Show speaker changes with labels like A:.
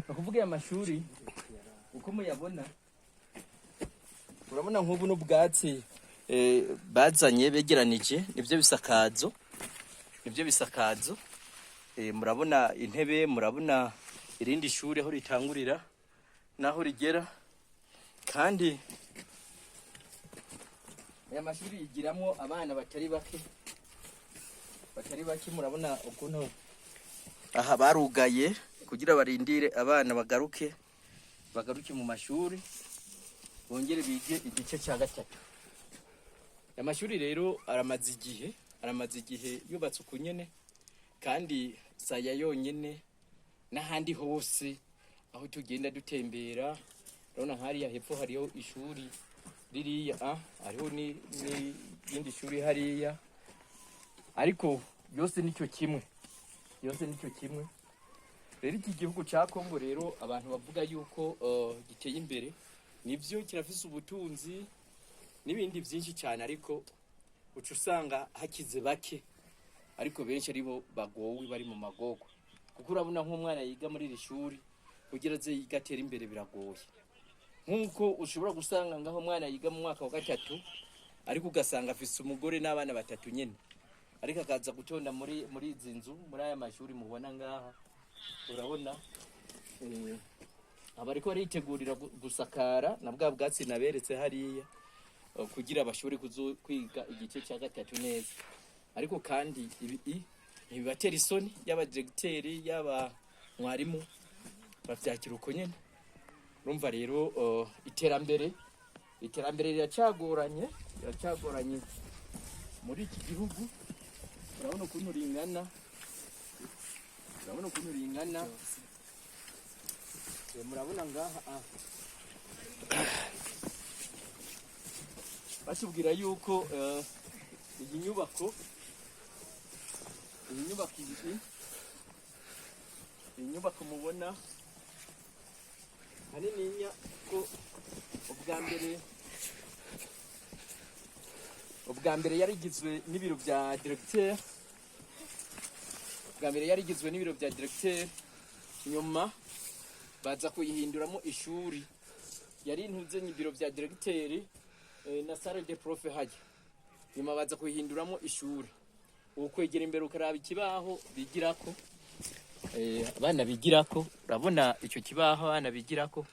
A: Ukuvuga amashuri uko muyabona, urabona nk'ubu n'ubwatsi bazanye begeranije, nibyo bisakazo, murabona intebe, murabona irindi shuri aho ritangurira naho rigera, kandi aya mashuri yigiramo abana batari bake, murabona ukuntu aha barugaye kugira barindire abana bagaruke mu mashuri bongere bige igice cya gatatu. Amashuri rero aramaze igihe yubatse uku nyene, kandi saya yonyene n'ahandi hose aho tugenda dutembera. Urabona hariya hepfo hariho ishuri ririya, hariho n'indi shuri hariya, ariko yose nicyo kimwe. Rero iki gihugu cya Kongo rero abantu bavuga yuko giteye imbere, nibyo kirafise ubutunzi n'ibindi byinshi cyane, ariko uca usanga hakize bake, ariko benshi aribo bagowe bari mu magogo. Kuko urabona nk'umwana yiga muri iri shuri kugira aze yigatera imbere biragoye. Nk'uko ushobora gusanga ngaho umwana yiga mu mwaka wa gatatu, ariko ugasanga afise umugore n'abana batatu nyene, ariko akaza gutonda muri izi nzu, muri aya mashuri mubona ngaha. Urabona abariko baritegurira gusakara na bwa bwatsi naberetse hariya, kugira bashobore kwiga igice cya gatatu neza. Ariko kandi ibi ntibibatera isoni, yaba diregiteri yaba mwarimu bavyakira uko nyene. Urumva rero iterambere riracagoranye muri iki gihugu. Urabona ukuntu ringana, murabona ngaha batubwira yuko iyi nyubako mubona hanininya, ko ubwa mbere yarigizwe n'ibiro bya directeur, nyuma baza kuyihinduramo ishuri. Yari intuze n'ibiro bya directeur na salle de prof hajya, nyuma baza kuyihinduramo ishuri. Ukwegera imbere ukaraba ikibaho bigirako, abana bigirako. Urabona icyo kibaho abana bigirako